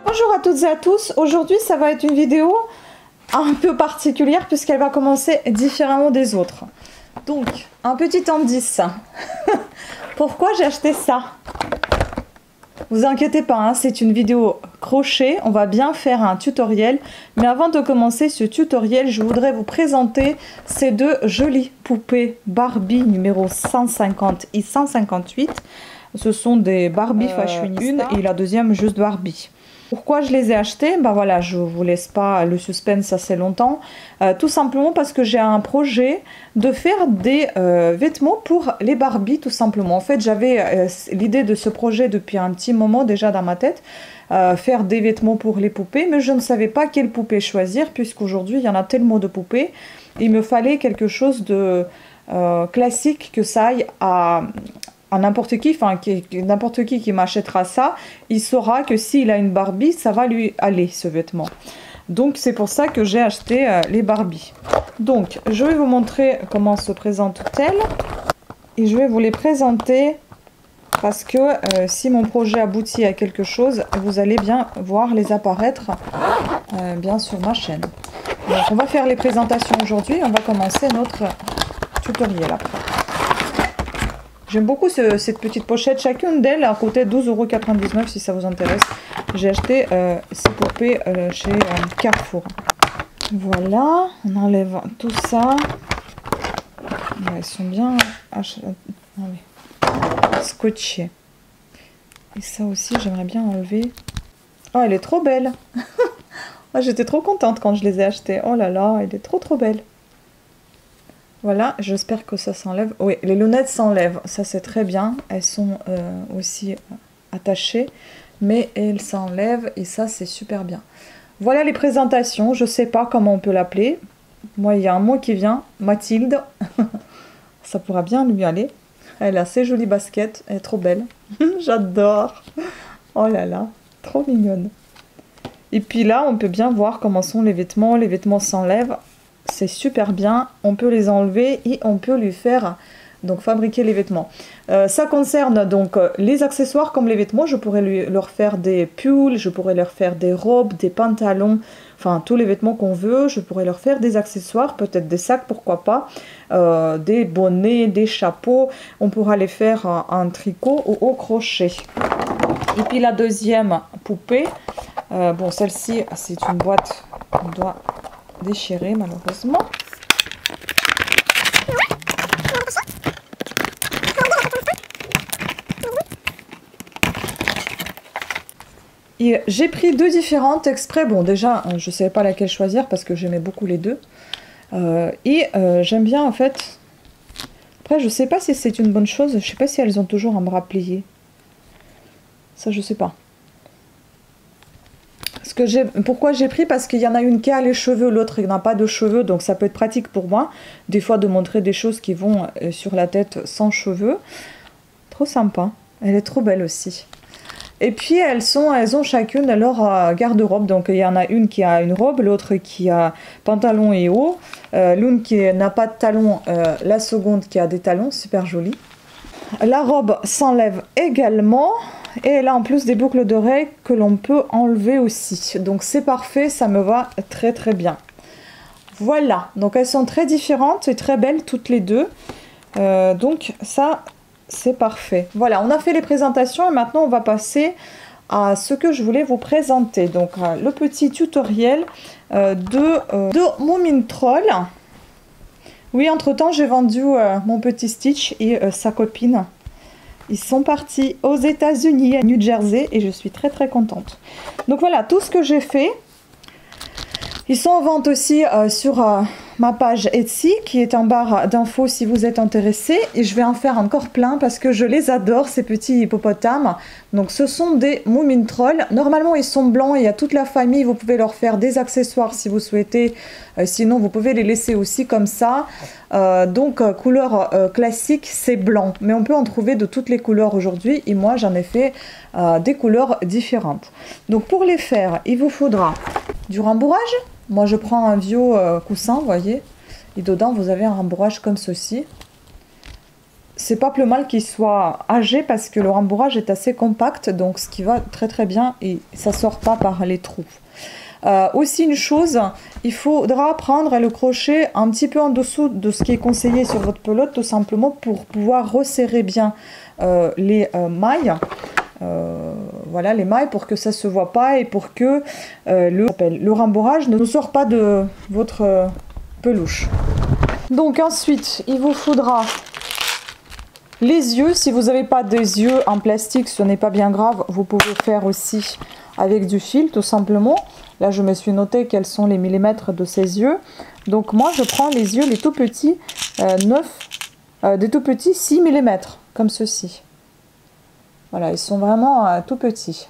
Bonjour à toutes et à tous, aujourd'hui ça va être une vidéo un peu particulière puisqu'elle va commencer différemment des autres. Donc, un petit indice. Pourquoi j'ai acheté ça? Vous inquiétez pas, hein, c'est une vidéo crochet, on va bien faire un tutoriel. Mais avant de commencer ce tutoriel, je voudrais vous présenter ces deux jolies poupées Barbie numéro 150 et 158. Ce sont des Barbie fashionista, une et la deuxième juste Barbie. Pourquoi je les ai achetées? Ben voilà, je vous laisse pas le suspense assez longtemps. Tout simplement parce que j'ai un projet de faire des vêtements pour les Barbie, tout simplement. En fait, j'avais l'idée de ce projet depuis un petit moment déjà dans ma tête. Faire des vêtements pour les poupées, mais je ne savais pas quelle poupée choisir, puisqu'aujourd'hui, il y en a tellement de poupées. Il me fallait quelque chose de classique, que ça aille à n'importe qui, enfin n'importe qui m'achètera ça, il saura que s'il a une Barbie, ça va lui aller ce vêtement. Donc c'est pour ça que j'ai acheté les Barbie. Donc je vais vous montrer comment se présentent-elles et je vais vous les présenter parce que si mon projet aboutit à quelque chose, vous allez bien voir les apparaître bien sur ma chaîne. Donc on va faire les présentations aujourd'hui, on va commencer notre tutoriel après. J'aime beaucoup cette petite pochette. Chacune d'elles a coûté 12,99 € si ça vous intéresse. J'ai acheté ces poupées chez Carrefour. Voilà, on enlève tout ça. Ouais, elles sont bien scotchées. Et ça aussi, j'aimerais bien enlever. Oh, elle est trop belle. Oh, j'étais trop contente quand je les ai achetées. Oh là là, elle est trop belle. Voilà, j'espère que ça s'enlève. Oui, les lunettes s'enlèvent, ça c'est très bien. Elles sont aussi attachées, mais elles s'enlèvent et ça c'est super bien. Voilà les présentations, je sais pas comment on peut l'appeler. Moi, il y a un mot qui vient, Mathilde. Ça pourra bien lui aller. Elle a ces jolies baskets, elle est trop belle. J'adore. Oh là là, trop mignonne. Et puis là, on peut bien voir comment sont les vêtements s'enlèvent. C'est super bien, on peut les enlever et on peut lui faire donc fabriquer les vêtements. Ça concerne donc les accessoires comme les vêtements. Je pourrais leur faire des pulls, je pourrais leur faire des robes, des pantalons, enfin tous les vêtements qu'on veut. Je pourrais leur faire des accessoires, peut-être des sacs, pourquoi pas, des bonnets, des chapeaux. On pourra les faire en tricot ou au crochet. Et puis la deuxième poupée, bon celle-ci c'est une boîte qu'on doit déchiré malheureusement. Et j'ai pris deux différentes exprès. Bon déjà je ne savais pas laquelle choisir parce que j'aimais beaucoup les deux. J'aime bien en fait. Après je sais pas si c'est une bonne chose. Je sais pas si elles ont toujours un bras plié. Ça je sais pas. Pourquoi j'ai pris? Parce qu'il y en a une qui a les cheveux, l'autre qui n'a pas de cheveux, donc ça peut être pratique pour moi, des fois de montrer des choses qui vont sur la tête sans cheveux. Trop sympa, elle est trop belle aussi. Et puis elles ont chacune leur garde-robe, donc il y en a une qui a une robe, l'autre qui a pantalon et haut, l'une qui n'a pas de talons, la seconde qui a des talons, super jolie. La robe s'enlève également. Et elle a en plus des boucles d'oreilles que l'on peut enlever aussi. Donc c'est parfait, ça me va très bien. Voilà, donc elles sont très différentes et très belles toutes les deux. Donc ça, c'est parfait. Voilà, on a fait les présentations et maintenant on va passer à ce que je voulais vous présenter. Donc le petit tutoriel de Moomin Troll. Oui, entre-temps, j'ai vendu mon petit Stitch et sa copine. Ils sont partis aux États-Unis, à New Jersey, et je suis très contente. Donc voilà, tout ce que j'ai fait. Ils sont en vente aussi sur ma page Etsy, qui est en barre d'infos si vous êtes intéressés. Et je vais en faire encore plein parce que je les adore, ces petits hippopotames. Donc ce sont des Moomin Troll. Normalement, ils sont blancs, il y a toute la famille. Vous pouvez leur faire des accessoires si vous souhaitez. Sinon, vous pouvez les laisser aussi comme ça. Couleur classique, c'est blanc. Mais on peut en trouver de toutes les couleurs aujourd'hui. Et moi, j'en ai fait des couleurs différentes. Donc pour les faire, il vous faudra du rembourrage. Moi, je prends un vieux coussin, vous voyez. Et dedans, vous avez un rembourrage comme ceci. c'est pas plus mal qu'il soit âgé parce que le rembourrage est assez compact, donc ce qui va très très bien et ça sort pas par les trous. Aussi une chose, il faudra prendre le crochet un petit peu en dessous de ce qui est conseillé sur votre pelote, tout simplement pour pouvoir resserrer bien les mailles. Voilà les mailles pour que ça se voit pas et pour que le rembourrage ne sort pas de votre peluche. Donc ensuite, il vous faudra les yeux. Si vous n'avez pas des yeux en plastique, ce n'est pas bien grave. Vous pouvez faire aussi avec du fil, tout simplement. Là, je me suis noté quels sont les millimètres de ces yeux. Donc moi, je prends les yeux les tout petits, des tout petits 6 mm, comme ceci. Voilà, ils sont vraiment tout petits.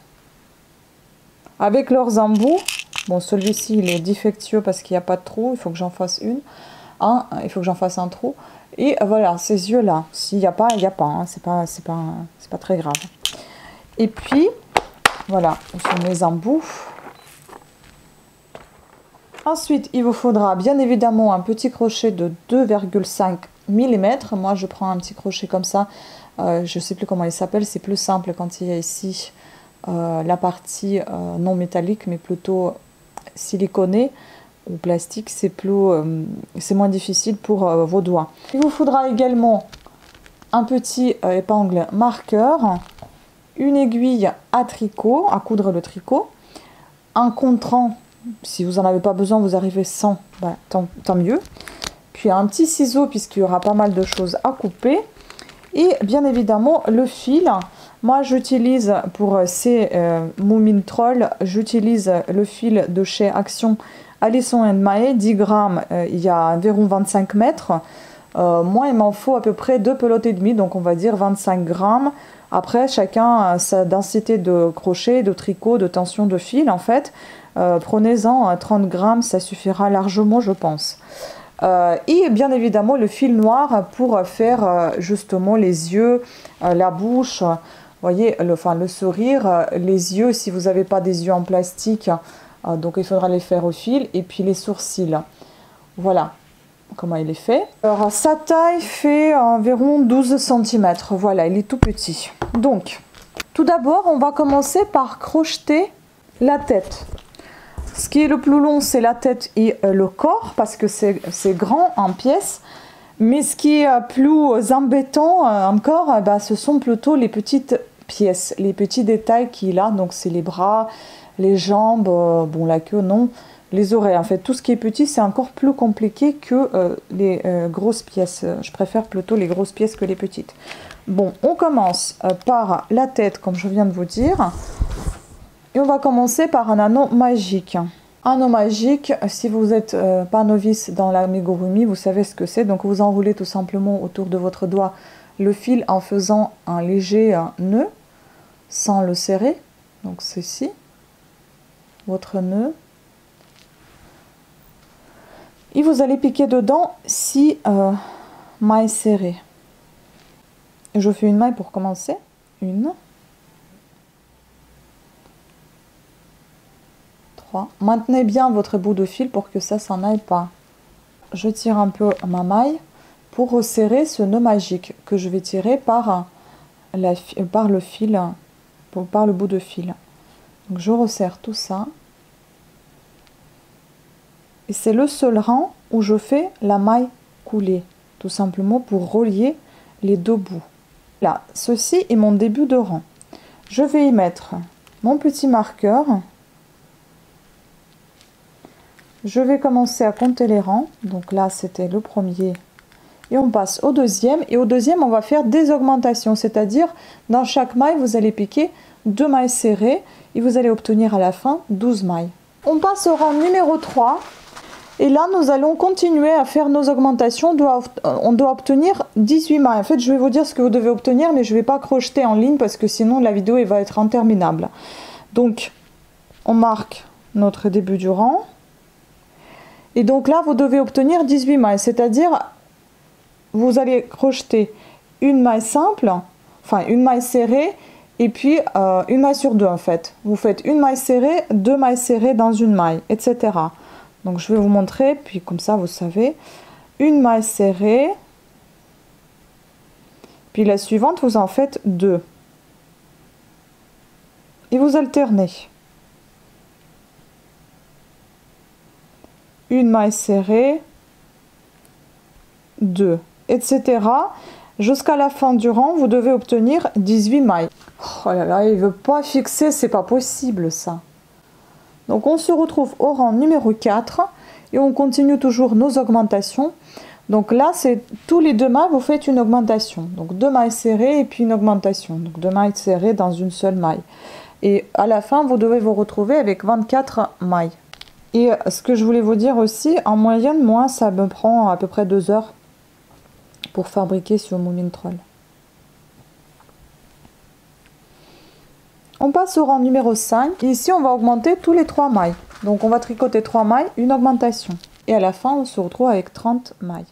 Avec leurs embouts, bon, celui-ci, il est défectueux parce qu'il n'y a pas de trou. Il faut que j'en fasse il faut que j'en fasse un trou. Et voilà, ces yeux-là, s'il n'y a pas, il n'y a pas. Hein, c'est pas très grave. Et puis, voilà, ce sont mes embouts. Ensuite, il vous faudra bien évidemment un petit crochet de 2,5 mm. Moi, je prends un petit crochet comme ça. Je ne sais plus comment il s'appelle. C'est plus simple quand il y a ici la partie non métallique, mais plutôt siliconée ou plastique. C'est moins difficile pour vos doigts. Il vous faudra également un petit épingle marqueur, une aiguille à tricot, à coudre le tricot, un contrant. Si vous n'en avez pas besoin, vous arrivez sans, bah, tant mieux. Puis un petit ciseau, puisqu'il y aura pas mal de choses à couper. Et bien évidemment, le fil. Moi, j'utilise pour ces Moomin Troll, j'utilise le fil de chez Action Alisson & Mahé, 10 grammes, il y a environ 25 mètres. Moi, il m'en faut à peu près 2 pelotes et demie, donc on va dire 25 grammes. Après, chacun a sa densité de crochet, de tricot, de tension de fil, en fait. Prenez-en 30 grammes, ça suffira largement, je pense. Et bien évidemment, le fil noir pour faire justement les yeux, la bouche, vous voyez, le sourire, les yeux, si vous n'avez pas des yeux en plastique, donc il faudra les faire au fil, et puis les sourcils. Voilà comment il est fait. Alors, sa taille fait environ 12 cm. Voilà, il est tout petit. Donc, tout d'abord, on va commencer par crocheter la tête. Ce qui est le plus long, c'est la tête et le corps, parce que c'est grand en pièces. Mais ce qui est plus embêtant encore, ce sont plutôt les petites pièces, les petits détails qu'il a. Donc c'est les bras, les jambes, bon la queue non, les oreilles. En fait, tout ce qui est petit, c'est encore plus compliqué que les grosses pièces. Je préfère plutôt les grosses pièces que les petites. Bon, on commence par la tête, comme je viens de vous dire. Et on va commencer par un anneau magique. Un anneau magique, si vous n'êtes pas novice dans l'amigurumi, vous savez ce que c'est. Donc vous enroulez tout simplement autour de votre doigt le fil en faisant un léger nœud, sans le serrer. Donc ceci, votre nœud. Et vous allez piquer dedans 6 mailles serrées. Je fais une maille pour commencer. 1. 3. Maintenez bien votre bout de fil pour que ça s'en aille pas. Je tire un peu ma maille pour resserrer ce nœud magique que je vais tirer par le fil, par le bout de fil. Donc je resserre tout ça. Et c'est le seul rang où je fais la maille coulée, tout simplement pour relier les deux bouts. Là, ceci est mon début de rang. Je vais y mettre mon petit marqueur. Je vais commencer à compter les rangs. Donc là, c'était le premier. Et on passe au deuxième. Et au deuxième, on va faire des augmentations. C'est-à-dire, dans chaque maille, vous allez piquer 2 mailles serrées. Et vous allez obtenir à la fin 12 mailles. On passe au rang numéro 3. Et là, nous allons continuer à faire nos augmentations. On doit obtenir 18 mailles. En fait, je vais vous dire ce que vous devez obtenir, mais je ne vais pas crocheter en ligne parce que sinon, la vidéo elle va être interminable. Donc, on marque notre début du rang. Et donc là, vous devez obtenir 18 mailles, c'est-à-dire vous allez crocheter une maille simple, enfin une maille serrée, et puis une maille sur deux en fait. Vous faites une maille serrée, 2 mailles serrées dans une maille, etc. Donc je vais vous montrer, puis comme ça vous savez. Une maille serrée, Puis la suivante, vous en faites 2. Et vous alternez. Une maille serrée, 2, etc. Jusqu'à la fin du rang, vous devez obtenir 18 mailles. Oh là là, il ne veut pas fixer, c'est pas possible ça. Donc on se retrouve au rang numéro 4 et on continue toujours nos augmentations. Donc là, c'est tous les 2 mailles, vous faites une augmentation. Donc 2 mailles serrées et puis une augmentation. Donc 2 mailles serrées dans une seule maille. Et à la fin, vous devez vous retrouver avec 24 mailles. Et ce que je voulais vous dire aussi, en moyenne, moi, ça me prend à peu près 2 heures pour fabriquer sur Moomin Troll. On passe au rang numéro 5. Ici, on va augmenter tous les 3 mailles. Donc, on va tricoter 3 mailles, une augmentation. Et à la fin, on se retrouve avec 30 mailles.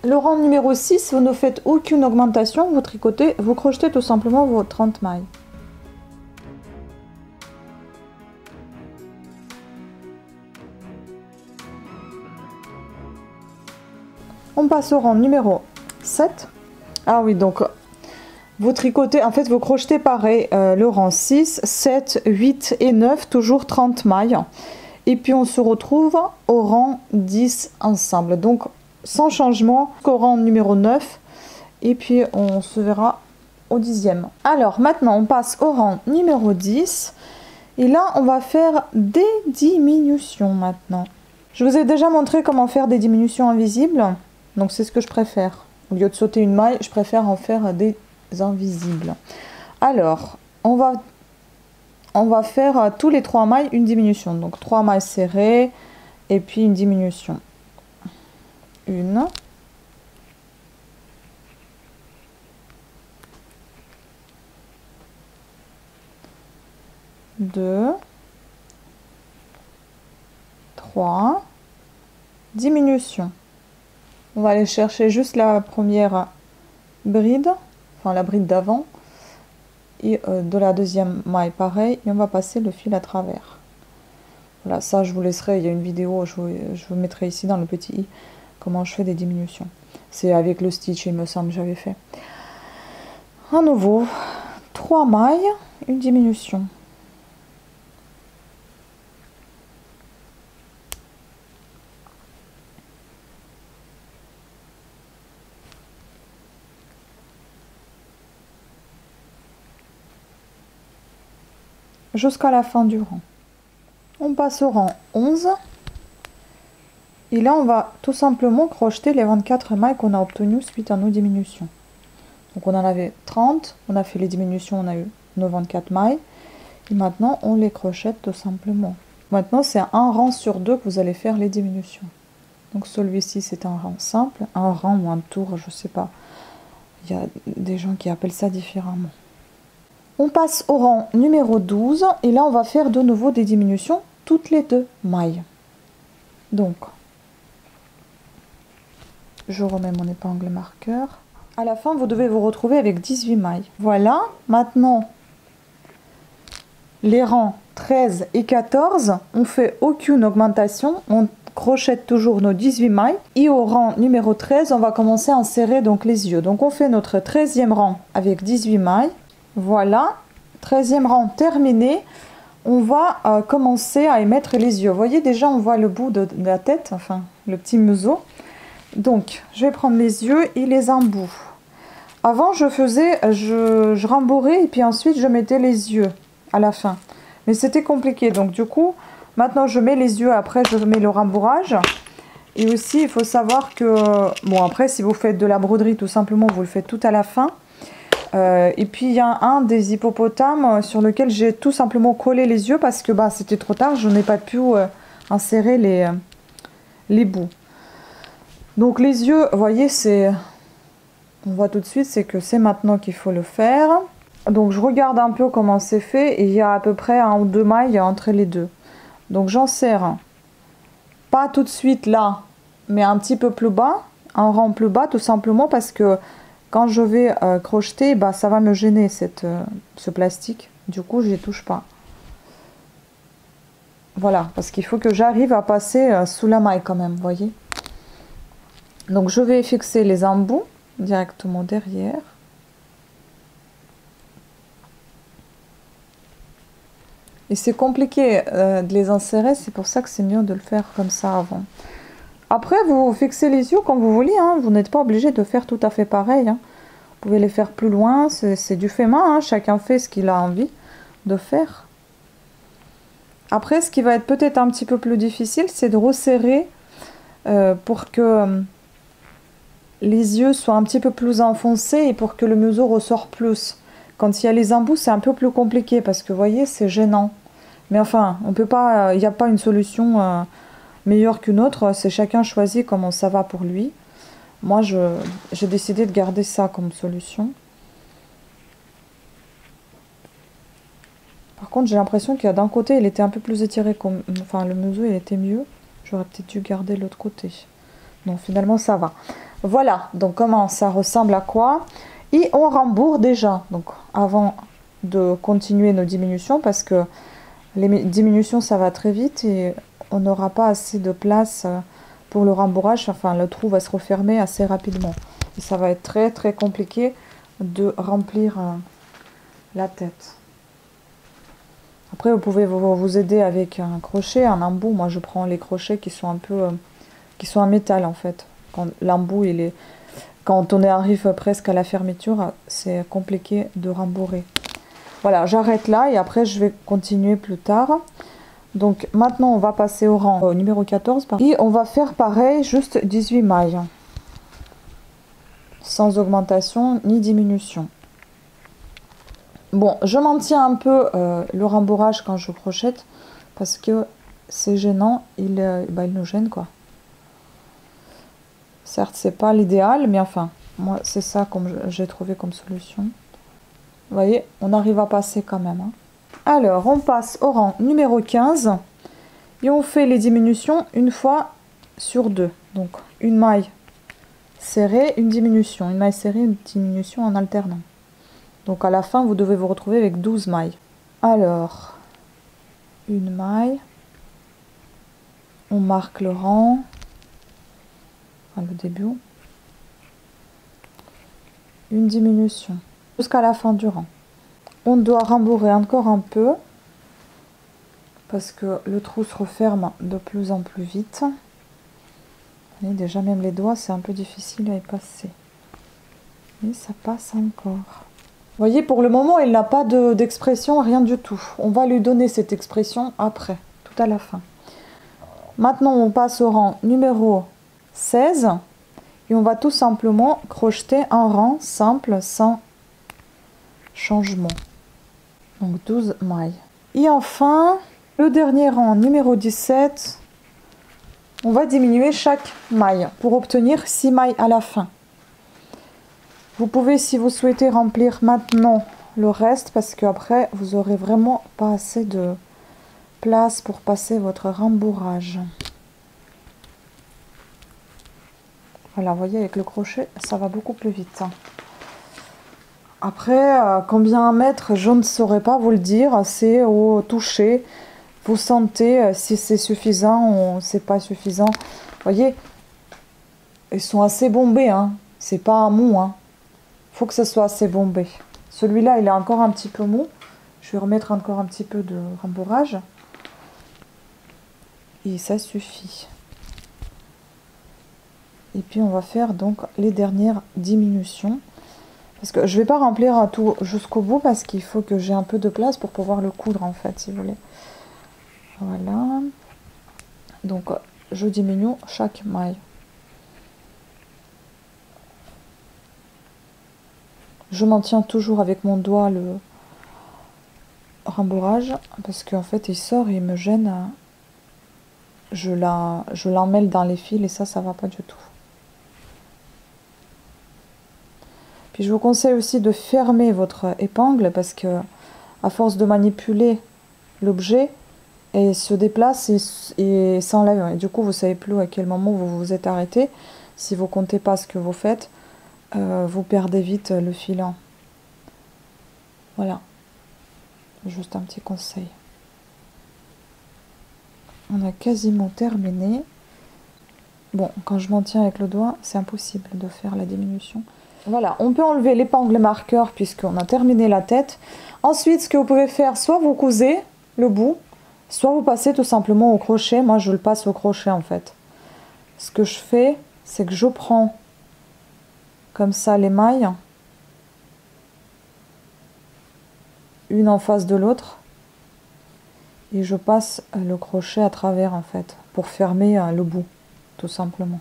Le rang numéro 6, vous ne faites aucune augmentation, vous tricotez, vous crochetez tout simplement vos 30 mailles. On passe au rang numéro 7. Ah oui, donc vous tricotez, en fait vous crochetez pareil, le rang 6, 7, 8 et 9, toujours 30 mailles. Et puis on se retrouve au rang 10 ensemble. Donc sans changement au rang numéro 9 et puis on se verra au 10e. Alors maintenant on passe au rang numéro 10 et là on va faire des diminutions maintenant. Je vous ai déjà montré comment faire des diminutions invisibles, donc c'est ce que je préfère. Au lieu de sauter une maille, je préfère en faire des invisibles. Alors on va faire tous les 3 mailles une diminution, donc 3 mailles serrées et puis une diminution. Une, deux, 3, diminution. On va aller chercher juste la première bride, enfin la bride d'avant, et de la deuxième maille pareil, et on va passer le fil à travers. Voilà, ça je vous laisserai, il y a une vidéo, je vous mettrai ici dans le petit i, comment je fais des diminutions. C'est avec le stitch, il me semble, j'avais fait. À nouveau, 3 mailles, une diminution. Jusqu'à la fin du rang. On passe au rang 11. Et là, on va tout simplement crocheter les 24 mailles qu'on a obtenues suite à nos diminutions. Donc on en avait 30, on a fait les diminutions, on a eu nos 24 mailles. Et maintenant, on les crochette tout simplement. Maintenant, c'est un rang sur 2 que vous allez faire les diminutions. Donc celui-ci, c'est un rang simple, un rang ou un tour, je sais pas. Il y a des gens qui appellent ça différemment. On passe au rang numéro 12 et là, on va faire de nouveau des diminutions toutes les 2 mailles. Donc, je remets mon épingle marqueur. À la fin, vous devez vous retrouver avec 18 mailles. Voilà, maintenant, les rangs 13 et 14, on fait aucune augmentation. On crochette toujours nos 18 mailles. Et au rang numéro 13, on va commencer à insérer donc les yeux. Donc, on fait notre 13e rang avec 18 mailles. Voilà, 13e rang terminé. On va commencer à émettre les yeux. Vous voyez, déjà, on voit le bout de la tête, enfin, le petit museau. Donc, je vais prendre les yeux et les embouts. Avant, je faisais, je rembourrais et puis ensuite, je mettais les yeux à la fin. Mais c'était compliqué. Donc, du coup, maintenant, je mets les yeux. Après, je mets le rembourrage. Et aussi, il faut savoir que... Bon, après, si vous faites de la broderie, tout simplement, vous le faites tout à la fin. Et puis, il y a un des hippopotames sur lequel j'ai tout simplement collé les yeux parce que bah, c'était trop tard. Je n'ai pas pu insérer les bouts. Donc les yeux, vous voyez, on voit tout de suite, c'est que c'est maintenant qu'il faut le faire. Donc je regarde un peu comment c'est fait et il y a à peu près 1 ou 2 mailles entre les deux. Donc j'en serre, pas tout de suite là, mais un petit peu plus bas, un rang plus bas tout simplement parce que quand je vais crocheter, bah, ça va me gêner ce plastique. Du coup, j'y touche pas. Voilà, parce qu'il faut que j'arrive à passer sous la maille quand même, vous voyez. Donc je vais fixer les embouts directement derrière. Et c'est compliqué de les insérer, c'est pour ça que c'est mieux de le faire comme ça avant. Après, vous fixez les yeux comme vous voulez, hein. Vous n'êtes pas obligé de faire tout à fait pareil, hein. Vous pouvez les faire plus loin, c'est du fait main, hein. Chacun fait ce qu'il a envie de faire. Après, ce qui va être peut-être un petit peu plus difficile, c'est de resserrer pour que les yeux soient un petit peu plus enfoncés et pour que le museau ressort plus. Quand il y a les embouts, c'est un peu plus compliqué parce que vous voyez, c'est gênant. Mais enfin, on peut pas, il n'y a pas une solution meilleure qu'une autre. C'est chacun choisit comment ça va pour lui. Moi, j'ai décidé de garder ça comme solution. Par contre, j'ai l'impression qu'il y a d'un côté, il était un peu plus étiré. Enfin, le museau, il était mieux. J'aurais peut-être dû garder l'autre côté. Non, finalement, ça va. Voilà, donc comment ça ressemble à quoi? Et on rembourre déjà, donc avant de continuer nos diminutions, parce que les diminutions, ça va très vite et on n'aura pas assez de place pour le rembourrage. Enfin, le trou va se refermer assez rapidement. Et ça va être très, très compliqué de remplir la tête. Après, vous pouvez vous aider avec un crochet, un embout. Moi, je prends les crochets qui sont un peu... qui sont en métal, en fait. Quand l'embout, quand on arrive presque à la fermeture, c'est compliqué de rembourrer. Voilà, j'arrête là et après, je vais continuer plus tard. Donc, maintenant, on va passer au rang numéro 14. Et on va faire pareil, juste 18 mailles. Sans augmentation ni diminution. Bon, je maintiens un peu le rembourrage quand je crochette parce que c'est gênant, il nous gêne quoi. Certes, c'est pas l'idéal, mais enfin, moi c'est ça comme j'ai trouvé comme solution. Vous voyez, on arrive à passer quand même. Hein. Alors, on passe au rang numéro 15 et on fait les diminutions une fois sur deux. Donc, une maille serrée, une diminution, une maille serrée, une diminution en alternant. Donc à la fin, vous devez vous retrouver avec 12 mailles. Alors, une maille. On marque le rang. Enfin, le début. Une diminution. Jusqu'à la fin du rang. On doit rembourrer encore un peu. Parce que le trou se referme de plus en plus vite. Et déjà, même les doigts, c'est un peu difficile à y passer. Mais ça passe encore. Vous voyez, pour le moment, il n'a pas d'expression, rien du tout. On va lui donner cette expression après, tout à la fin. Maintenant, on passe au rang numéro 16. Et on va tout simplement crocheter un rang simple, sans changement. Donc 12 mailles. Et enfin, le dernier rang numéro 17. On va diminuer chaque maille pour obtenir 6 mailles à la fin. Vous pouvez, si vous souhaitez, remplir maintenant le reste parce qu'après, vous aurez vraiment pas assez de place pour passer votre rembourrage. Voilà, vous voyez, avec le crochet, ça va beaucoup plus vite. Après, combien mettre, je ne saurais pas vous le dire. C'est au toucher. Vous sentez si c'est suffisant ou c'est pas suffisant. Vous voyez, ils sont assez bombés, hein. C'est pas un mou, hein. Faut que ce soit assez bombé. Celui-là, il est encore un petit peu mou. Je vais remettre encore un petit peu de rembourrage. Et ça suffit. Et puis, on va faire donc les dernières diminutions. Parce que je ne vais pas remplir tout jusqu'au bout parce qu'il faut que j'ai un peu de place pour pouvoir le coudre, en fait, si vous voulez. Voilà. Donc, je diminue chaque maille. Je maintiens toujours avec mon doigt le rembourrage parce qu'en fait il sort et il me gêne. Je l'emmêle dans les fils et ça va pas du tout. Puis je vous conseille aussi de fermer votre épingle parce que à force de manipuler l'objet, elle se déplace et s'enlève. Et du coup vous savez plus à quel moment vous vous êtes arrêté. Si vous comptez pas ce que vous faites, vous perdez vite le filant. Voilà. Juste un petit conseil. On a quasiment terminé. Bon, quand je m'en tiens avec le doigt, c'est impossible de faire la diminution. Voilà, on peut enlever l'épingle marqueur puisqu'on a terminé la tête. Ensuite, ce que vous pouvez faire, soit vous cousez le bout, soit vous passez tout simplement au crochet. Moi, je le passe au crochet en fait. Ce que je fais, c'est que je prends comme ça les mailles, une en face de l'autre, et je passe le crochet à travers en fait, pour fermer le bout, tout simplement.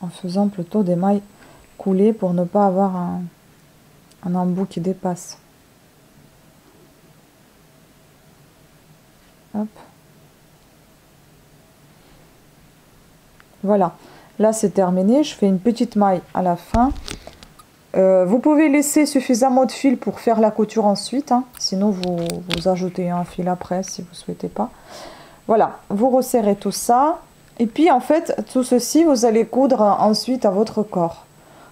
En faisant plutôt des mailles coulées pour ne pas avoir un embout qui dépasse. Hop. Voilà, là c'est terminé, je fais une petite maille à la fin. Vous pouvez laisser suffisamment de fil pour faire la couture ensuite, hein. Sinon vous ajoutez un fil après si vous ne souhaitez pas. Voilà, vous resserrez tout ça. Et puis en fait, tout ceci, vous allez coudre ensuite à votre corps.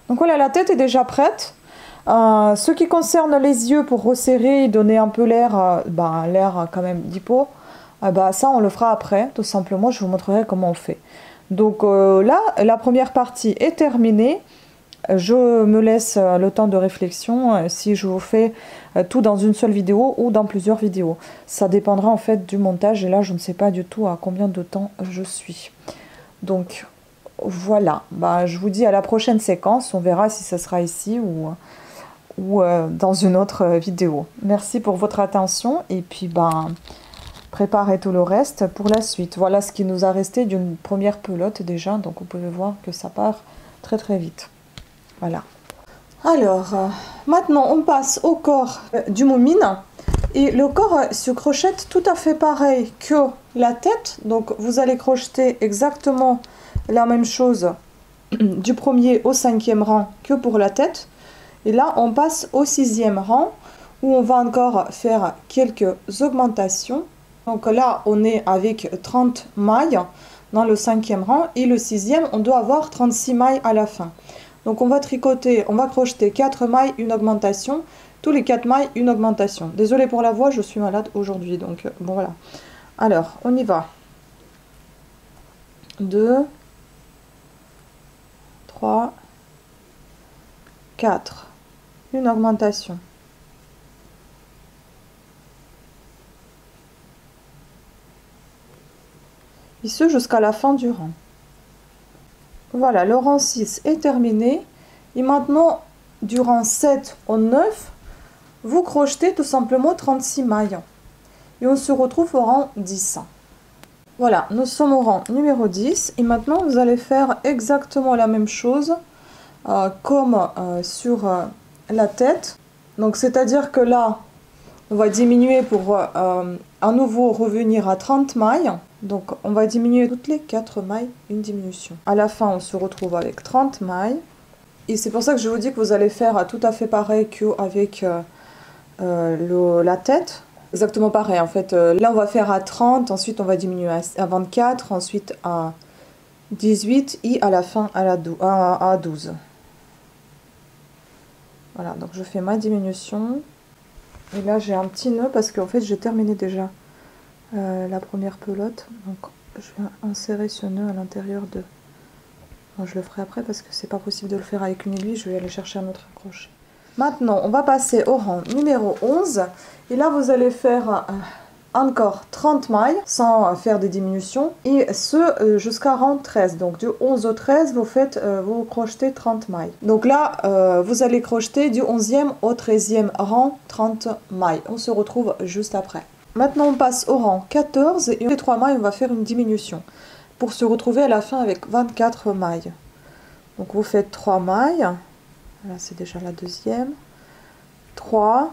Donc voilà, la tête est déjà prête. Ce qui concerne les yeux, pour resserrer et donner un peu l'air, l'air quand même d'hippo, ça on le fera après, tout simplement, je vous montrerai comment on fait. Donc là, la première partie est terminée. Je me laisse le temps de réflexion si je vous fais tout dans une seule vidéo ou dans plusieurs vidéos. Ça dépendra en fait du montage et là je ne sais pas du tout à combien de temps je suis. Donc voilà, je vous dis à la prochaine séquence, on verra si ça sera ici ou dans une autre vidéo. Merci pour votre attention et puis préparez tout le reste pour la suite. Voilà ce qui nous a resté d'une première pelote déjà, donc vous pouvez voir que ça part très très vite. Voilà. Alors, maintenant on passe au corps du moumine. Et le corps se crochette tout à fait pareil que la tête. Donc vous allez crocheter exactement la même chose du premier au 5e rang que pour la tête. Et là on passe au 6e rang où on va encore faire quelques augmentations. Donc là on est avec 30 mailles dans le 5e rang et le 6e on doit avoir 36 mailles à la fin. Donc on va tricoter, on va crocheter 4 mailles, une augmentation, tous les 4 mailles, une augmentation. Désolée pour la voix, je suis malade aujourd'hui, donc bon voilà. Alors, on y va. 2, 3, 4, une augmentation. Et ce jusqu'à la fin du rang. Voilà, le rang 6 est terminé. Et maintenant, du rang 7 au 9, vous crochetez tout simplement 36 mailles. Et on se retrouve au rang 10. Voilà, nous sommes au rang numéro 10. Et maintenant, vous allez faire exactement la même chose comme sur la tête. Donc, c'est-à-dire que là, on va diminuer pour à nouveau revenir à 30 mailles. Donc on va diminuer toutes les 4 mailles, une diminution. À la fin, on se retrouve avec 30 mailles. Et c'est pour ça que je vous dis que vous allez faire tout à fait pareil qu'avec la tête. Exactement pareil en fait. Là, on va faire à 30, ensuite on va diminuer à 24, ensuite à 18 et à la fin à 12. Voilà, donc je fais ma diminution. Et là, j'ai un petit nœud parce qu'en fait, j'ai terminé déjà la première pelote. Donc, je vais insérer ce nœud à l'intérieur de... Bon, je le ferai après parce que c'est pas possible de le faire avec une aiguille. Je vais aller chercher un autre crochet. Maintenant, on va passer au rang numéro 11. Et là, vous allez faire encore 30 mailles sans faire des diminutions. Et ce, jusqu'à rang 13. Donc, du 11 au 13, vous crochetez 30 mailles. Donc là, vous allez crocheter du 11e au 13e rang 30 mailles. On se retrouve juste après. Maintenant, on passe au rang 14 et les 3 mailles, on va faire une diminution pour se retrouver à la fin avec 24 mailles. Donc, vous faites 3 mailles. Là, c'est déjà la deuxième. 3,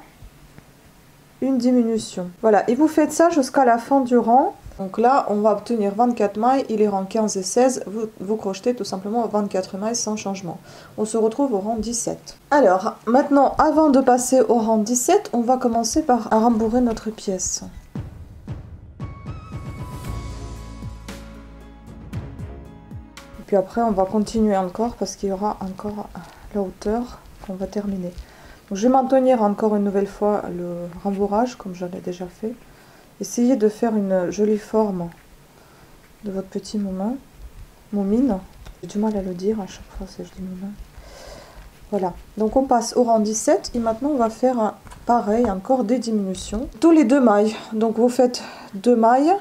une diminution. Voilà, et vous faites ça jusqu'à la fin du rang. Donc là, on va obtenir 24 mailles et les rangs 15 et 16, vous crochetez tout simplement 24 mailles sans changement. On se retrouve au rang 17. Alors, maintenant, avant de passer au rang 17, on va commencer par rembourrer notre pièce. Et puis après, on va continuer encore parce qu'il y aura encore la hauteur qu'on va terminer. Donc, je vais maintenir encore une nouvelle fois le rembourrage comme je l'ai déjà fait. Essayez de faire une jolie forme de votre petit moumine. J'ai du mal à le dire à chaque fois si je dis moumine. Voilà, donc on passe au rang 17 et maintenant on va faire pareil, encore des diminutions. Tous les 2 mailles, donc vous faites 2 mailles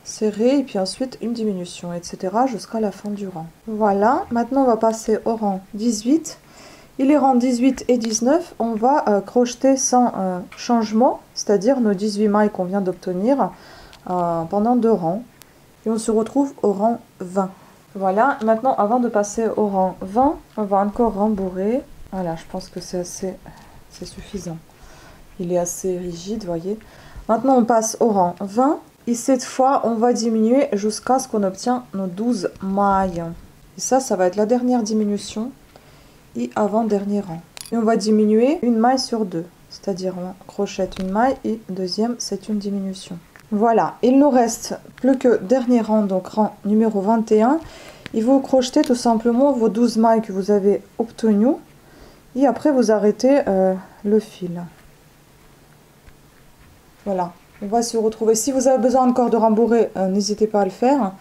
serrées et puis ensuite une diminution, etc. jusqu'à la fin du rang. Voilà, maintenant on va passer au rang 18. Et les rangs 18 et 19, on va crocheter sans changement, c'est-à-dire nos 18 mailles qu'on vient d'obtenir pendant 2 rangs. Et on se retrouve au rang 20. Voilà, maintenant avant de passer au rang 20, on va encore rembourrer. Voilà, je pense que c'est suffisant. Il est assez rigide, voyez. Maintenant, on passe au rang 20. Et cette fois, on va diminuer jusqu'à ce qu'on obtient nos 12 mailles. Et ça va être la dernière diminution et avant-dernier rang. Et on va diminuer une maille sur 2. C'est-à-dire, on crochette une maille et deuxième, c'est une diminution. Voilà, il nous reste plus que dernier rang, donc rang numéro 21. Et vous crochetez tout simplement vos 12 mailles que vous avez obtenues. Et après, vous arrêtez le fil. Voilà, on va se retrouver. Si vous avez besoin encore de rembourrer, n'hésitez pas à le faire.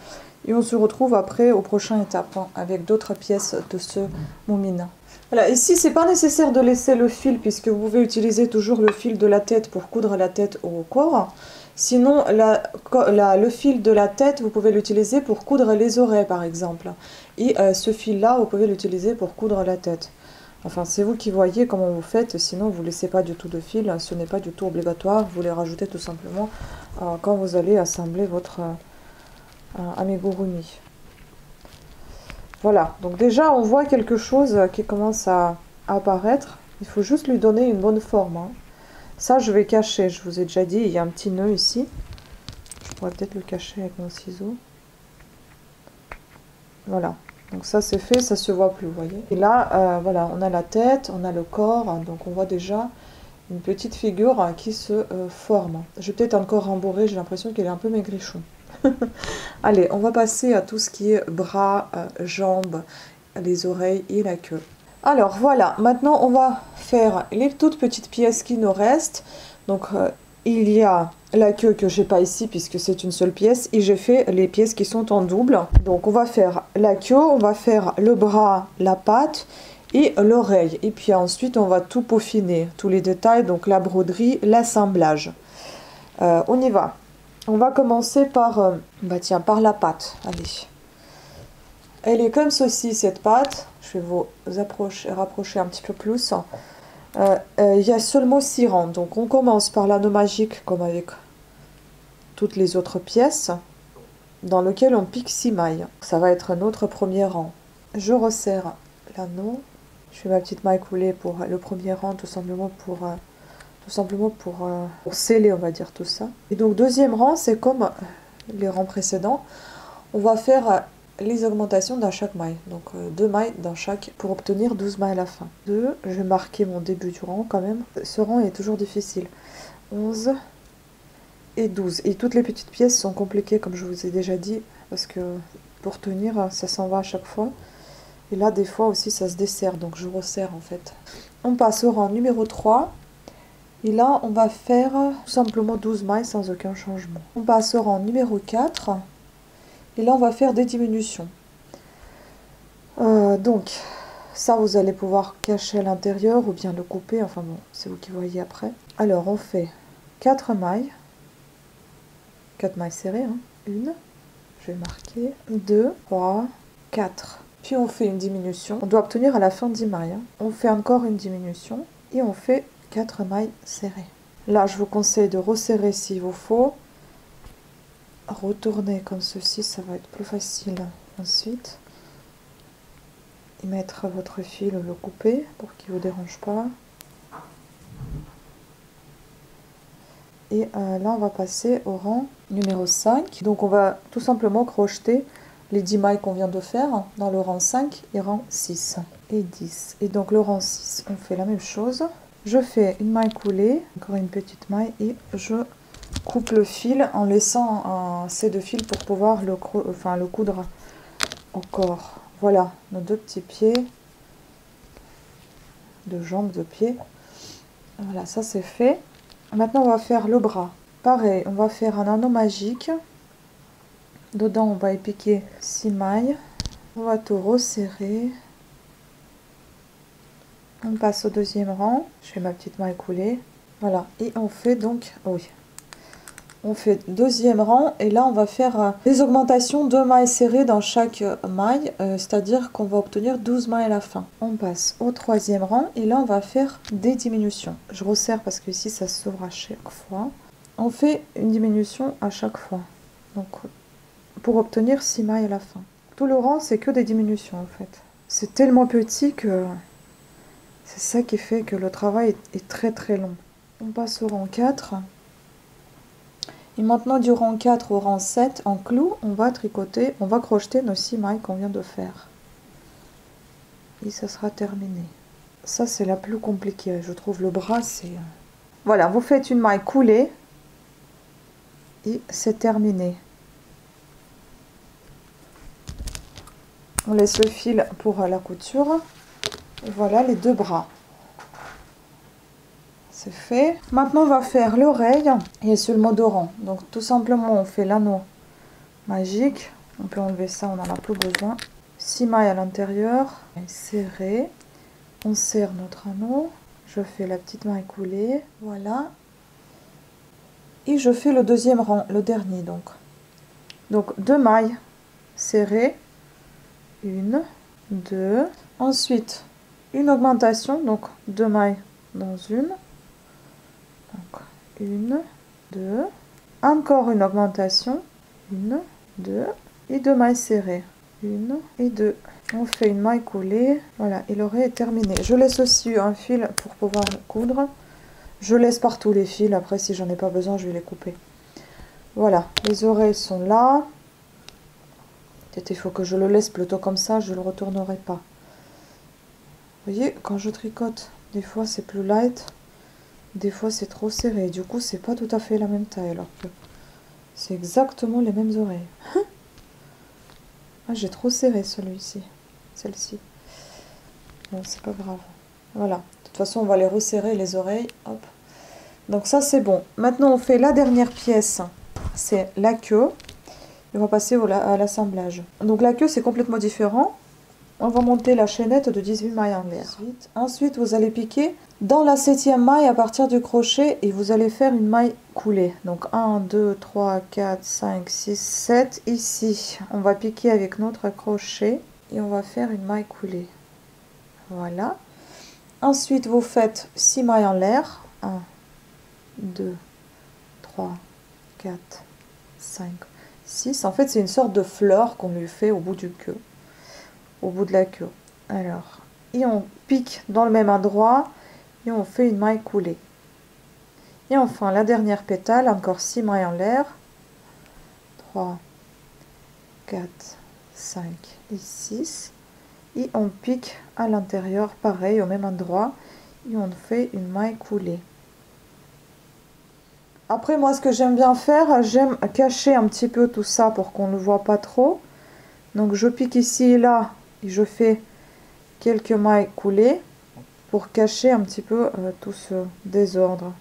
Et on se retrouve après au prochain étape avec d'autres pièces de ce moumine. Voilà, ici, c'est pas nécessaire de laisser le fil puisque vous pouvez utiliser toujours le fil de la tête pour coudre la tête au corps. Sinon, le fil de la tête, vous pouvez l'utiliser pour coudre les oreilles, par exemple. Et ce fil-là, vous pouvez l'utiliser pour coudre la tête. Enfin, c'est vous qui voyez comment vous faites, sinon vous ne laissez pas du tout de fil, ce n'est pas du tout obligatoire, vous les rajoutez tout simplement quand vous allez assembler votre amigurumi. Voilà, donc déjà on voit quelque chose qui commence à apparaître, il faut juste lui donner une bonne forme. Hein. Ça je vais cacher, je vous ai déjà dit, il y a un petit nœud ici, je pourrais peut-être le cacher avec mon ciseau. Voilà. Donc ça c'est fait, ça se voit plus, vous voyez. Et là, voilà, on a la tête, on a le corps, donc on voit déjà une petite figure qui se forme. Je vais peut-être encore rembourrer, j'ai l'impression qu'elle est un peu maigrichon. Allez, on va passer à tout ce qui est bras, jambes, les oreilles et la queue. Alors voilà, maintenant on va faire les toutes petites pièces qui nous restent. Donc il y a la queue que j'ai pas ici puisque c'est une seule pièce et j'ai fait les pièces qui sont en double. Donc on va faire la queue, on va faire le bras, la patte et l'oreille. Et puis ensuite on va tout peaufiner, tous les détails, donc la broderie, l'assemblage. On y va. On va commencer par, par la patte. Allez. Elle est comme ceci cette patte. Je vais vous rapprocher un petit peu plus. Il y a seulement 6 rangs, donc on commence par l'anneau magique comme avec toutes les autres pièces dans lequel on pique 6 mailles. Ça va être notre premier rang. Je resserre l'anneau, je fais ma petite maille coulée pour le premier rang tout simplement pour sceller, on va dire, tout ça. Et donc deuxième rang, c'est comme les rangs précédents, on va faire les augmentations dans chaque maille, donc 2 mailles dans chaque pour obtenir 12 mailles à la fin. 2, je vais marquer mon début du rang quand même, ce rang est toujours difficile. 11 et 12, et toutes les petites pièces sont compliquées comme je vous ai déjà dit, parce que pour tenir ça s'en va à chaque fois, et là des fois aussi ça se dessert, donc je resserre en fait. On passe au rang numéro 3, et là on va faire tout simplement 12 mailles sans aucun changement. On passe au rang numéro 4, et là on va faire des diminutions. Donc ça vous allez pouvoir cacher à l'intérieur ou bien le couper, enfin bon c'est vous qui voyez après. Alors on fait 4 mailles, 4 mailles serrées, hein. 1, je vais marquer, 2, 3, 4. Puis on fait une diminution, on doit obtenir à la fin 10 mailles. Hein. On fait encore une diminution et on fait 4 mailles serrées. Là je vous conseille de resserrer s'il vous faut. Retourner comme ceci, ça va être plus facile ensuite. Et mettre votre fil ou le couper pour qu'il ne vous dérange pas. Et là on va passer au rang numéro 5. Donc on va tout simplement crocheter les 10 mailles qu'on vient de faire dans le rang 5 et rang 6 et 10. Et donc le rang 6, on fait la même chose. Je fais une maille coulée, encore une petite maille et je coupe le fil en laissant assez de fil pour pouvoir le coudre au corps. Voilà nos 2 petits pieds, 2 jambes de pied. Voilà, ça c'est fait. Maintenant, on va faire le bras. Pareil, on va faire un anneau magique. Dedans, on va y piquer 6 mailles. On va tout resserrer. On passe au deuxième rang. Je fais ma petite maille coulée. Voilà, et on fait donc... Oui. On fait deuxième rang et là on va faire des augmentations de mailles serrées dans chaque maille, c'est-à-dire qu'on va obtenir 12 mailles à la fin. On passe au troisième rang et là on va faire des diminutions. Je resserre parce que ici ça s'ouvre à chaque fois. On fait une diminution à chaque fois, donc pour obtenir 6 mailles à la fin. Tout le rang c'est que des diminutions en fait. C'est tellement petit que c'est ça qui fait que le travail est très très long. On passe au rang 4. Et maintenant, du rang 4 au rang 7, en clou, on va tricoter, on va crocheter nos 6 mailles qu'on vient de faire. Et ça sera terminé. Ça, c'est la plus compliquée. Je trouve le bras, c'est... Voilà, vous faites une maille coulée. Et c'est terminé. On laisse le fil pour la couture. Et voilà les deux bras. C'est fait. Maintenant, on va faire l'oreille et seulement deux rangs. Donc, tout simplement, on fait l'anneau magique. On peut enlever ça, on n'en a plus besoin. 6 mailles à l'intérieur. Serré. On serre notre anneau. Je fais la petite maille coulée. Voilà. Et je fais le deuxième rang, le dernier donc. Donc, 2 mailles serrées. 1, 2. Ensuite, une augmentation. Donc, 2 mailles dans une. Donc, 1, 2, encore une augmentation, 1, 2, et 2 mailles serrées, 1 et 2. On fait une maille coulée, voilà, et l'oreille est terminée. Je laisse aussi un fil pour pouvoir coudre. Je laisse partout les fils, après si j'en ai pas besoin, je vais les couper. Voilà, les oreilles sont là. Peut-être il faut que je le laisse plutôt comme ça, je ne le retournerai pas. Vous voyez, quand je tricote, des fois c'est plus light. Des fois c'est trop serré, du coup c'est pas tout à fait la même taille alors que c'est exactement les mêmes oreilles. Ah, j'ai trop serré celui-ci, celle-ci. Bon, c'est pas grave. Voilà, de toute façon on va les resserrer les oreilles. Hop. Donc ça c'est bon. Maintenant on fait la dernière pièce, c'est la queue. On va passer à l'assemblage. Donc la queue c'est complètement différent. On va monter la chaînette de 18 mailles en l'air. Ensuite, vous allez piquer dans la 7e maille à partir du crochet et vous allez faire une maille coulée. Donc 1, 2, 3, 4, 5, 6, 7. Ici, on va piquer avec notre crochet et on va faire une maille coulée. Voilà. Ensuite, vous faites 6 mailles en l'air. 1, 2, 3, 4, 5, 6. En fait, c'est une sorte de fleur qu'on lui fait au bout du queue. Au bout de la queue. Alors, et on pique dans le même endroit et on fait une maille coulée. Et enfin, la dernière pétale, encore 6 mailles en l'air. 3, 4, 5 et 6. Et on pique à l'intérieur, pareil, au même endroit. Et on fait une maille coulée. Après, moi, ce que j'aime bien faire, j'aime cacher un petit peu tout ça pour qu'on ne le voit pas trop. Donc, je pique ici et là. Et je fais quelques mailles coulées pour cacher un petit peu tout ce désordre.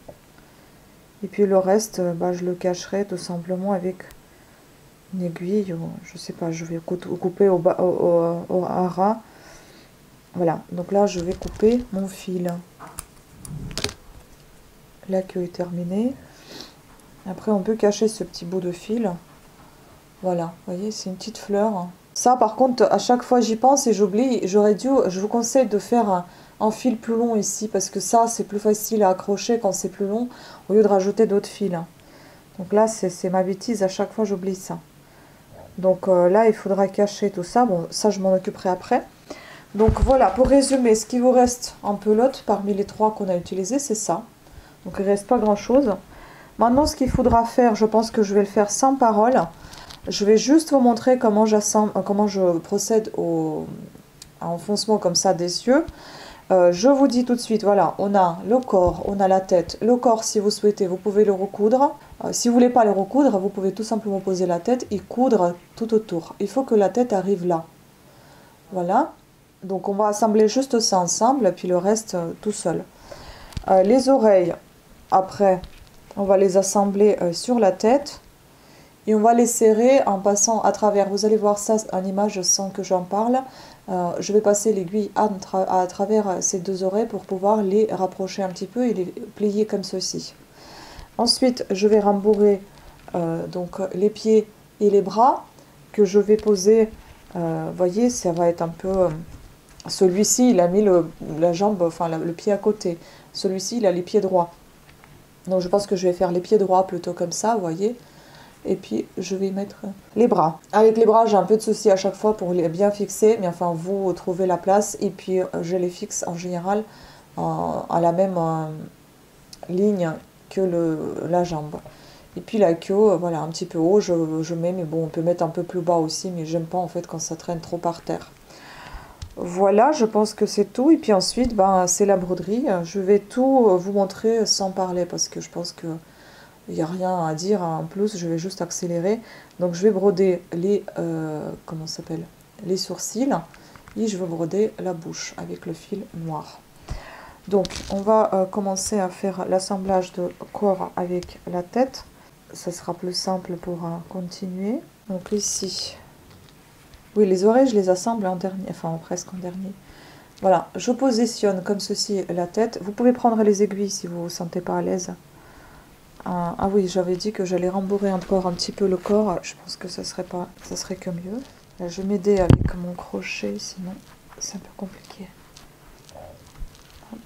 Et puis le reste, je le cacherai tout simplement avec une aiguille. Ou, je sais pas, je vais couper au ras. Voilà, donc là je vais couper mon fil. La queue est terminée. Après on peut cacher ce petit bout de fil. Voilà, vous voyez, c'est une petite fleur. Ça, par contre, à chaque fois j'y pense et j'oublie. Je vous conseille de faire un fil plus long ici parce que ça, c'est plus facile à accrocher quand c'est plus long au lieu de rajouter d'autres fils. Donc là, c'est ma bêtise. À chaque fois, j'oublie ça. Donc là, il faudra cacher tout ça. Bon, ça, je m'en occuperai après. Donc voilà, pour résumer, ce qui vous reste en pelote parmi les 3 qu'on a utilisés, c'est ça. Donc il ne reste pas grand-chose. Maintenant, ce qu'il faudra faire, je pense que je vais le faire sans parole. Je vais juste vous montrer comment je procède à enfoncement comme ça des yeux. Je vous dis tout de suite, voilà, on a le corps, on a la tête. Le corps, si vous souhaitez, vous pouvez le recoudre. Si vous ne voulez pas le recoudre, vous pouvez tout simplement poser la tête et coudre tout autour. Il faut que la tête arrive là. Voilà. Donc on va assembler juste ça ensemble, puis le reste tout seul. Les oreilles, après, on va les assembler sur la tête. Et on va les serrer en passant à travers. Vous allez voir ça en image sans que j'en parle. Je vais passer l'aiguille à travers ces deux oreilles pour pouvoir les rapprocher un petit peu et les plier comme ceci. Ensuite, je vais rembourrer donc les pieds et les bras que je vais poser. Voyez, ça va être un peu... celui-ci, il a mis la jambe, enfin le pied à côté. Celui-ci, il a les pieds droits. Donc je pense que je vais faire les pieds droits plutôt comme ça, vous voyez. Et puis je vais mettre les bras. Avec les bras, j'ai un peu de souci à chaque fois pour les bien fixer. Mais enfin, vous trouvez la place. Et puis je les fixe en général à la même ligne que la jambe. Et puis la queue, voilà, un petit peu haut, je mets. Mais bon, on peut mettre un peu plus bas aussi. Mais j'aime pas en fait quand ça traîne trop par terre. Voilà, je pense que c'est tout. Et puis ensuite, ben, c'est la broderie. Je vais tout vous montrer sans parler parce que je pense que il n'y a rien à dire en plus, je vais juste accélérer. Donc je vais broder les, comment ça s'appelle, les sourcils et je vais broder la bouche avec le fil noir. Donc on va commencer à faire l'assemblage de corps avec la tête. Ça sera plus simple pour continuer. Donc ici, oui, les oreilles je les assemble en dernier, enfin presque en dernier. Voilà, je positionne comme ceci la tête. Vous pouvez prendre les aiguilles si vous ne vous sentez pas à l'aise. Ah oui, j'avais dit que j'allais rembourrer encore un petit peu le corps. Je pense que ça serait que mieux. Là, je vais m'aider avec mon crochet, sinon c'est un peu compliqué. Hop.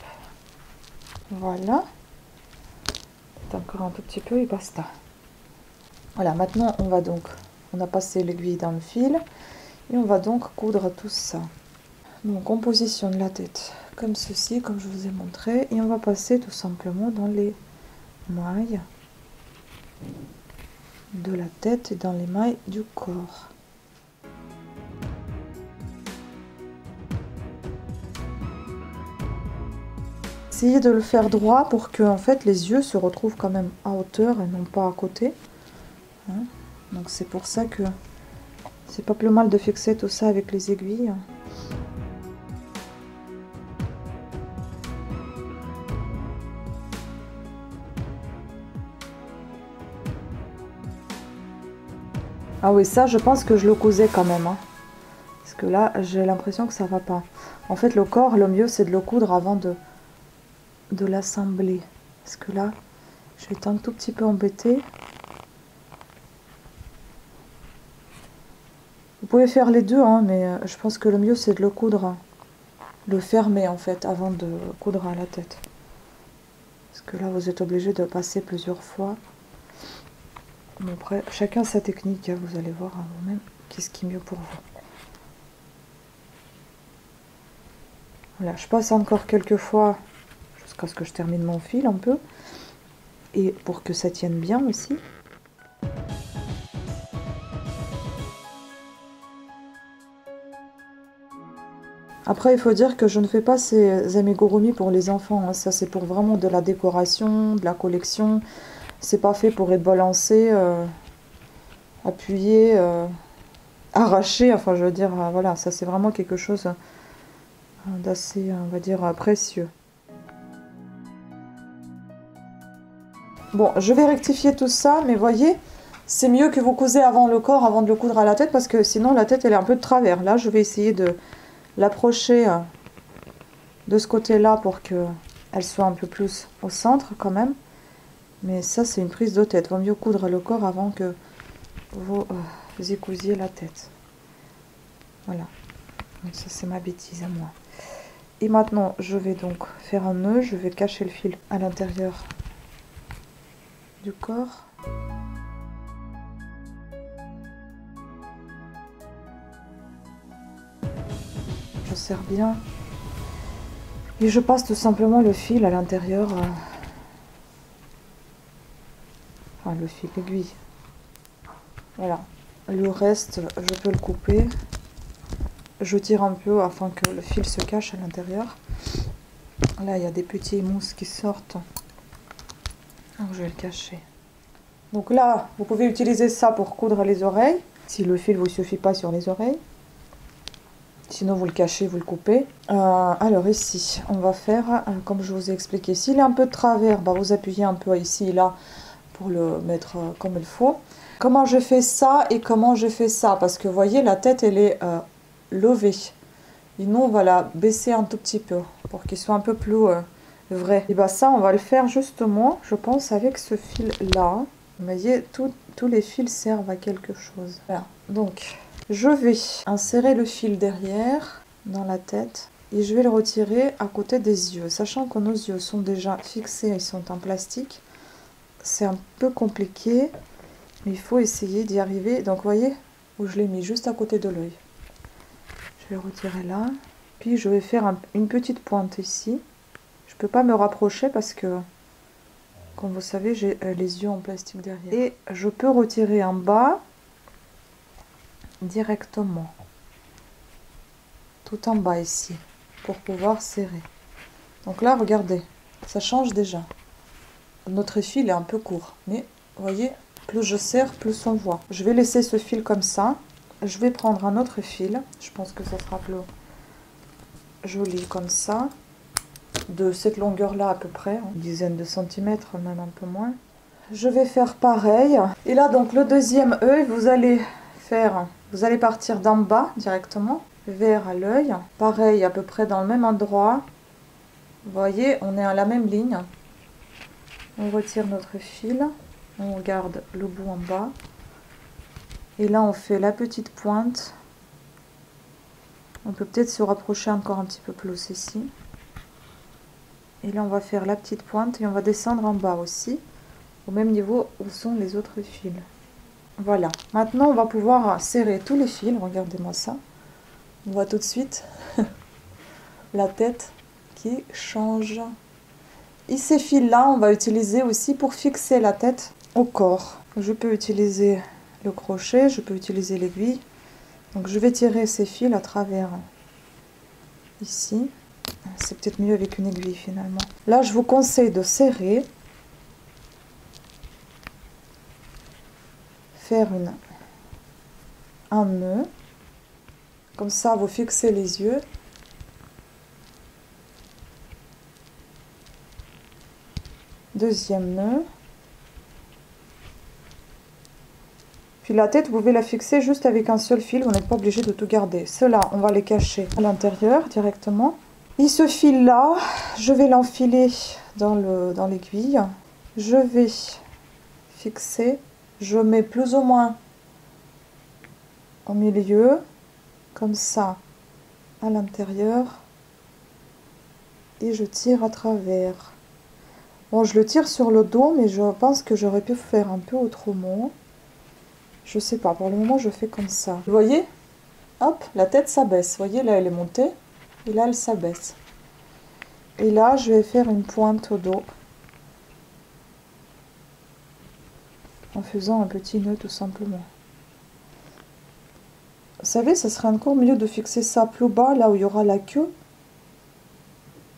Voilà. Encore un tout petit peu et basta. Voilà, maintenant on a passé l'aiguille dans le fil et on va donc coudre tout ça. Donc on positionne la tête comme ceci, comme je vous ai montré, et on va passer tout simplement dans les mailles de la tête et dans les mailles du corps. Essayez de le faire droit pour que en fait les yeux se retrouvent quand même à hauteur et non pas à côté. Hein? Donc c'est pour ça que c'est pas plus mal de fixer tout ça avec les aiguilles. Ah oui, ça je pense que je le cousais quand même. Hein. Parce que là, j'ai l'impression que ça va pas. En fait, le corps, le mieux c'est de le coudre avant de l'assembler. Parce que là, je vais être un tout petit peu embêtée. Vous pouvez faire les deux, hein, mais je pense que le mieux c'est de le coudre, le fermer en fait, avant de coudre à la tête. Parce que là, vous êtes obligé de passer plusieurs fois. Bon, après, chacun sa technique, hein, vous allez voir vous-même qu'est-ce qui est mieux pour vous. Voilà, je passe encore quelques fois jusqu'à ce que je termine mon fil un peu. Et pour que ça tienne bien aussi. Après, il faut dire que je ne fais pas ces amigurumi pour les enfants. Hein. Ça, c'est pour vraiment de la décoration, de la collection. C'est pas fait pour être balancé, appuyé, arraché. Enfin, je veux dire, voilà, ça c'est vraiment quelque chose d'assez, on va dire, précieux. Bon, je vais rectifier tout ça, mais voyez, c'est mieux que vous cousez avant le corps, avant de le coudre à la tête, parce que sinon la tête elle est un peu de travers. Là, je vais essayer de l'approcher de ce côté-là pour qu'elle soit un peu plus au centre quand même. Mais ça, c'est une prise de tête. Vaut mieux coudre le corps avant que vous écousiez la tête. Voilà. Donc ça, c'est ma bêtise à moi. Et maintenant, je vais donc faire un nœud. Je vais cacher le fil à l'intérieur du corps. Je serre bien. Et je passe tout simplement le fil à l'intérieur. Enfin, le fil, l'aiguille. Voilà. Le reste, je peux le couper. Je tire un peu afin que le fil se cache à l'intérieur. Là, il y a des petits mousses qui sortent. Donc, je vais le cacher. Donc là, vous pouvez utiliser ça pour coudre les oreilles. Si le fil ne vous suffit pas sur les oreilles. sinon vous le cachez, vous le coupez. Alors ici, on va faire, comme je vous ai expliqué, s'il est un peu de travers, bah, vous appuyez un peu ici et là pour le mettre comme il faut. Comment je fais ça et comment je fais ça? Parce que vous voyez, la tête, elle est levée. Et nous, on va la baisser un tout petit peu pour qu'il soit un peu plus vrai. Et bah ça, on va le faire justement, je pense, avec ce fil-là. Vous voyez, tous les fils servent à quelque chose. Voilà. Donc, je vais insérer le fil derrière, dans la tête. Et je vais le retirer à côté des yeux. Sachant que nos yeux sont déjà fixés, ils sont en plastique. C'est un peu compliqué. Mais il faut essayer d'y arriver. Donc, vous voyez, où je l'ai mis juste à côté de l'œil. Je vais retirer là. Puis, je vais faire une petite pointe ici. Je ne peux pas me rapprocher parce que, comme vous savez, j'ai les yeux en plastique derrière. Et je peux retirer en bas directement. Tout en bas ici. Pour pouvoir serrer. Donc là, regardez. Ça change déjà. Notre fil est un peu court. Mais, vous voyez, plus je serre, plus on voit. Je vais laisser ce fil comme ça. Je vais prendre un autre fil. Je pense que ça sera plus joli comme ça. De cette longueur-là à peu près. Une dizaine de centimètres, même un peu moins. Je vais faire pareil. Et là, donc, le deuxième œil, vous allez partir d'en bas directement vers l'œil. Pareil, à peu près dans le même endroit. Vous voyez, on est à la même ligne. On retire notre fil. On garde le bout en bas. Et là, on fait la petite pointe. On peut peut-être se rapprocher encore un petit peu plus ici. Et là, on va faire la petite pointe et on va descendre en bas aussi. Au même niveau où sont les autres fils. Voilà. Maintenant, on va pouvoir serrer tous les fils. Regardez-moi ça. On voit tout de suite la tête qui change. Et ces fils-là, on va utiliser aussi pour fixer la tête au corps. Je peux utiliser le crochet, je peux utiliser l'aiguille. Donc je vais tirer ces fils à travers ici. C'est peut-être mieux avec une aiguille finalement. Là, je vous conseille de serrer. Faire un nœud. Comme ça, vous fixez les yeux. Deuxième nœud. Puis la tête, vous pouvez la fixer juste avec un seul fil. Vous n'êtes pas obligé de tout garder. Ceux-là, on va les cacher à l'intérieur directement. Et ce fil-là, je vais l'enfiler dans l'aiguille. Je vais fixer. Je mets plus ou moins au milieu, comme ça, à l'intérieur. Et je tire à travers. Bon, je le tire sur le dos, mais je pense que j'aurais pu faire un peu autrement. Je sais pas, pour le moment, je fais comme ça. Vous voyez? Hop, la tête s'abaisse. Vous voyez, là, elle est montée. Et là, elle s'abaisse. Et là, je vais faire une pointe au dos. En faisant un petit nœud, tout simplement. Vous savez, ça serait encore mieux de fixer ça plus bas, là où il y aura la queue.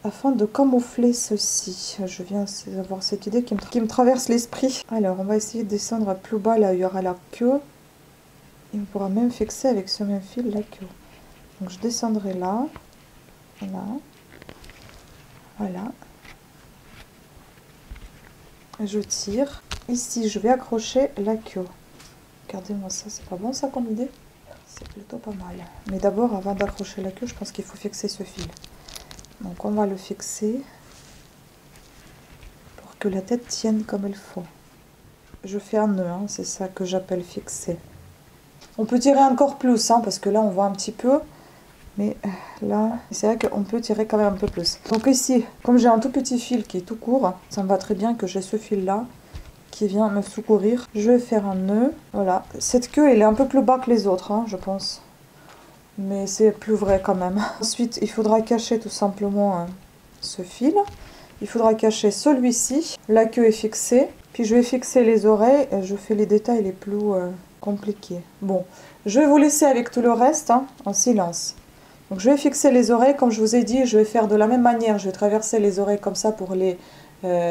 Afin de camoufler ceci. Je viens d'avoir cette idée qui me traverse l'esprit. Alors, on va essayer de descendre plus bas, là où il y aura la queue. Et on pourra même fixer avec ce même fil la queue. Donc, je descendrai là. Voilà. Voilà. Je tire. Ici, je vais accrocher la queue. Regardez-moi ça, c'est pas bon ça comme idée? C'est plutôt pas mal. Mais d'abord, avant d'accrocher la queue, je pense qu'il faut fixer ce fil. Donc on va le fixer pour que la tête tienne comme il faut. Je fais un nœud, hein, c'est ça que j'appelle fixer. On peut tirer encore plus, hein, parce que là on voit un petit peu. Mais là, c'est vrai qu'on peut tirer quand même un peu plus. Donc ici, comme j'ai un tout petit fil qui est tout court, ça me va très bien que j'ai ce fil-là qui vient me secourir. Je vais faire un nœud. Voilà. Cette queue, elle est un peu plus bas que les autres, hein, je pense. Mais c'est plus vrai quand même. Ensuite, il faudra cacher tout simplement ce fil. Il faudra cacher celui-ci. La queue est fixée. Puis je vais fixer les oreilles. Et je fais les détails les plus compliqués. Bon, je vais vous laisser avec tout le reste hein, en silence. Donc je vais fixer les oreilles. Comme je vous ai dit, je vais faire de la même manière. Je vais traverser les oreilles comme ça pour les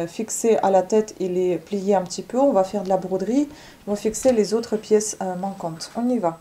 fixer à la tête et les plier un petit peu. On va faire de la broderie. On va fixer les autres pièces manquantes. On y va.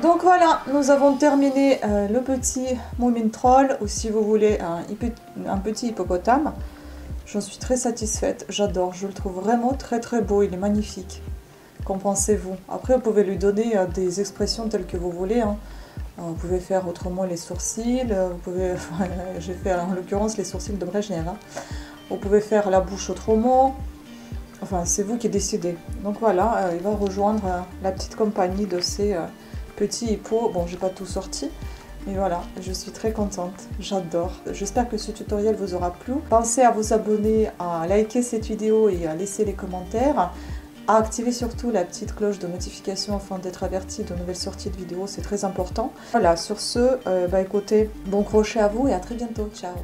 Donc voilà, nous avons terminé le petit Moomin Troll, ou si vous voulez un petit hippopotame. J'en suis très satisfaite, j'adore, je le trouve vraiment très très beau, il est magnifique. Qu'en pensez-vous? Après vous pouvez lui donner des expressions telles que vous voulez. Hein. Vous pouvez faire autrement les sourcils, vous pouvez, j'ai fait en l'occurrence les sourcils de Brejnev. Hein. Vous pouvez faire la bouche autrement, enfin c'est vous qui décidez. Donc voilà, il va rejoindre la petite compagnie de ces petits hippos. Bon, j'ai pas tout sorti, mais voilà, je suis très contente, j'adore. J'espère que ce tutoriel vous aura plu. Pensez à vous abonner, à liker cette vidéo et à laisser les commentaires. À activer surtout la petite cloche de notification afin d'être averti de nouvelles sorties de vidéos, c'est très important. Voilà, sur ce, écoutez, bon crochet à vous et à très bientôt, ciao.